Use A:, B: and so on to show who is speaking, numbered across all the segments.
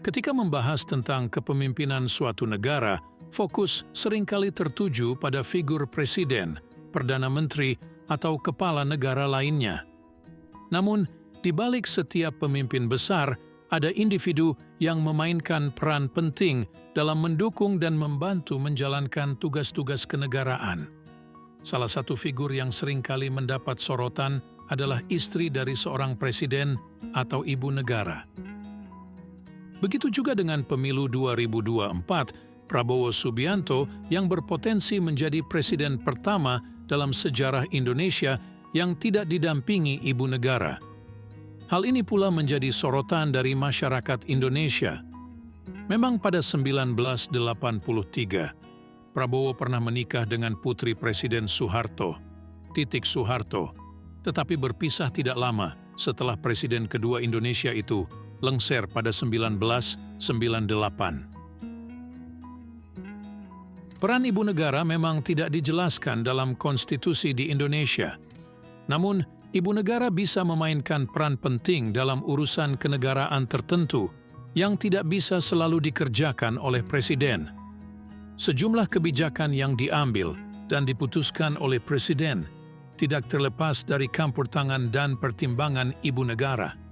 A: Ketika membahas tentang kepemimpinan suatu negara, fokus seringkali tertuju pada figur presiden, perdana menteri, atau kepala negara lainnya. Namun, di balik setiap pemimpin besar, ada individu yang memainkan peran penting dalam mendukung dan membantu menjalankan tugas-tugas kenegaraan. Salah satu figur yang seringkali mendapat sorotan adalah istri dari seorang presiden atau ibu negara. Begitu juga dengan pemilu 2024, Prabowo Subianto yang berpotensi menjadi presiden pertama dalam sejarah Indonesia yang tidak didampingi ibu negara. Hal ini pula menjadi sorotan dari masyarakat Indonesia. Memang pada 1983, Prabowo pernah menikah dengan putri Presiden Soeharto, Titik Soeharto, tetapi berpisah tidak lama setelah Presiden kedua Indonesia itu lengser pada 1998. Peran ibu negara memang tidak dijelaskan dalam konstitusi di Indonesia. Namun, ibu negara bisa memainkan peran penting dalam urusan kenegaraan tertentu yang tidak bisa selalu dikerjakan oleh presiden. Sejumlah kebijakan yang diambil dan diputuskan oleh presiden tidak terlepas dari campur tangan dan pertimbangan ibu negara.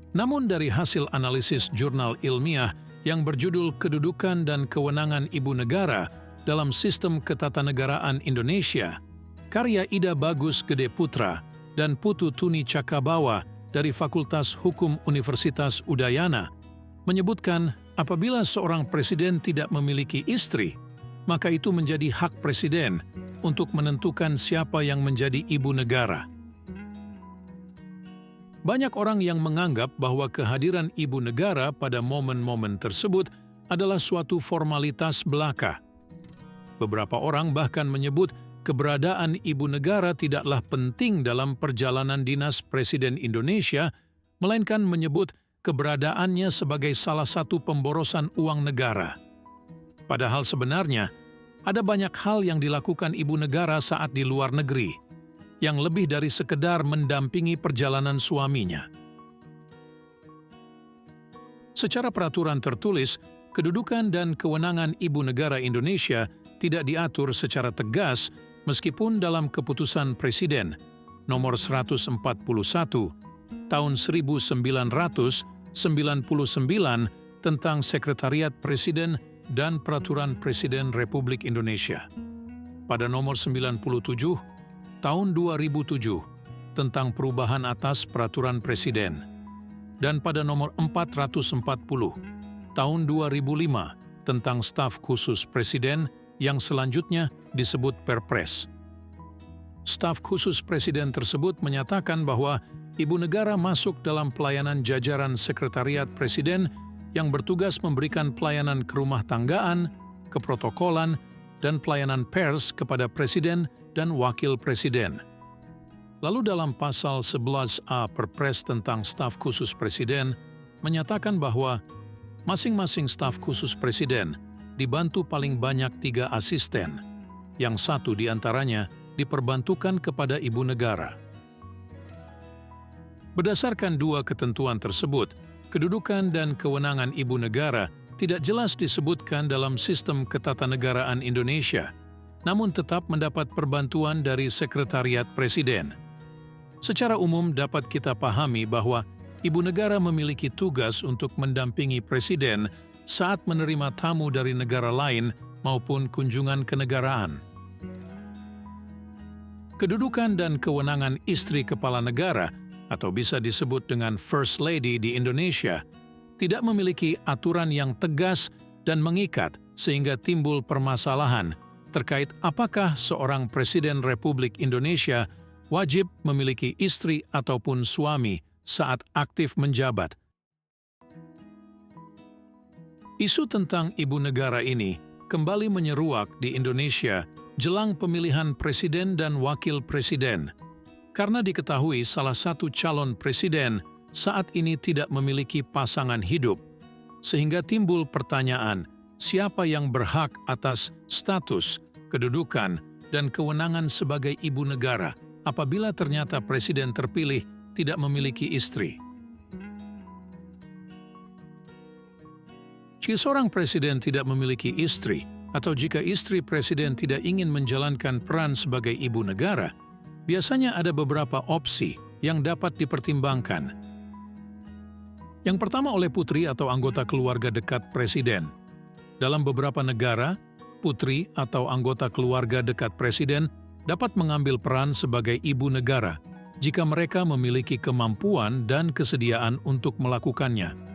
A: Namun dari hasil analisis jurnal ilmiah yang berjudul Kedudukan dan Kewenangan Ibu Negara dalam Sistem Ketatanegaraan Indonesia, karya Ida Bagus Gede Putra dan Putu Tuni Cakabawa dari Fakultas Hukum Universitas Udayana menyebutkan apabila seorang presiden tidak memiliki istri, maka itu menjadi hak presiden untuk menentukan siapa yang menjadi ibu negara. Banyak orang yang menganggap bahwa kehadiran ibu negara pada momen-momen tersebut adalah suatu formalitas belaka. Beberapa orang bahkan menyebut keberadaan ibu negara tidaklah penting dalam perjalanan dinas Presiden Indonesia, melainkan menyebut keberadaannya sebagai salah satu pemborosan uang negara. Padahal sebenarnya, ada banyak hal yang dilakukan ibu negara saat di luar negeri, yang lebih dari sekedar mendampingi perjalanan suaminya. Secara peraturan tertulis, kedudukan dan kewenangan ibu negara Indonesia tidak diatur secara tegas meskipun dalam keputusan Presiden nomor 141 tahun 1999 tentang Sekretariat Presiden dan Peraturan Presiden Republik Indonesia. Pada nomor 97 tahun 2007 tentang perubahan atas Peraturan Presiden, dan pada nomor 440 tahun 2005 tentang Staf Khusus Presiden yang selanjutnya disebut Perpres. Staf Khusus Presiden tersebut menyatakan bahwa ibu negara masuk dalam pelayanan jajaran Sekretariat Presiden yang bertugas memberikan pelayanan kerumah tanggaan, keprotokolan, dan pelayanan pers kepada Presiden dan Wakil Presiden. Lalu dalam pasal 11A Perpres tentang Staf Khusus Presiden menyatakan bahwa masing-masing staf khusus Presiden dibantu paling banyak 3 asisten, yang satu diantaranya diperbantukan kepada ibu negara. Berdasarkan 2 ketentuan tersebut, kedudukan dan kewenangan ibu negara tidak jelas disebutkan dalam sistem ketatanegaraan Indonesia, namun tetap mendapat perbantuan dari Sekretariat Presiden. Secara umum dapat kita pahami bahwa ibu negara memiliki tugas untuk mendampingi presiden saat menerima tamu dari negara lain maupun kunjungan kenegaraan. Kedudukan dan kewenangan istri kepala negara, atau bisa disebut dengan First Lady di Indonesia, tidak memiliki aturan yang tegas dan mengikat sehingga timbul permasalahan terkait apakah seorang Presiden Republik Indonesia wajib memiliki istri ataupun suami saat aktif menjabat. Isu tentang ibu negara ini kembali menyeruak di Indonesia jelang pemilihan presiden dan wakil presiden, karena diketahui salah satu calon presiden saat ini tidak memiliki pasangan hidup, sehingga timbul pertanyaan siapa yang berhak atas status, kedudukan, dan kewenangan sebagai ibu negara apabila ternyata presiden terpilih tidak memiliki istri. Jika seorang presiden tidak memiliki istri, atau jika istri presiden tidak ingin menjalankan peran sebagai ibu negara, biasanya ada beberapa opsi yang dapat dipertimbangkan. Yang pertama oleh putri atau anggota keluarga dekat presiden. Dalam beberapa negara, putri atau anggota keluarga dekat presiden dapat mengambil peran sebagai ibu negara jika mereka memiliki kemampuan dan kesediaan untuk melakukannya.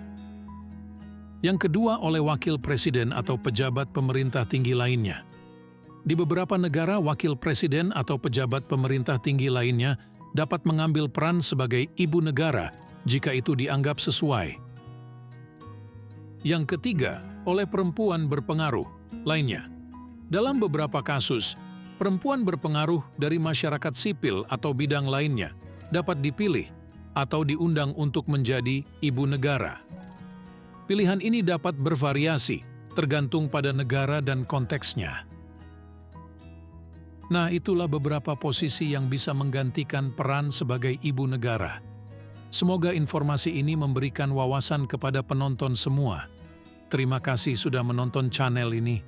A: Yang kedua oleh wakil presiden atau pejabat pemerintah tinggi lainnya. Di beberapa negara, wakil presiden atau pejabat pemerintah tinggi lainnya dapat mengambil peran sebagai ibu negara jika itu dianggap sesuai. Yang ketiga, oleh perempuan berpengaruh lainnya. Dalam beberapa kasus, perempuan berpengaruh dari masyarakat sipil atau bidang lainnya dapat dipilih atau diundang untuk menjadi ibu negara. Pilihan ini dapat bervariasi, tergantung pada negara dan konteksnya. Nah, itulah beberapa posisi yang bisa menggantikan peran sebagai ibu negara. Semoga informasi ini memberikan wawasan kepada penonton semua. Terima kasih sudah menonton channel ini.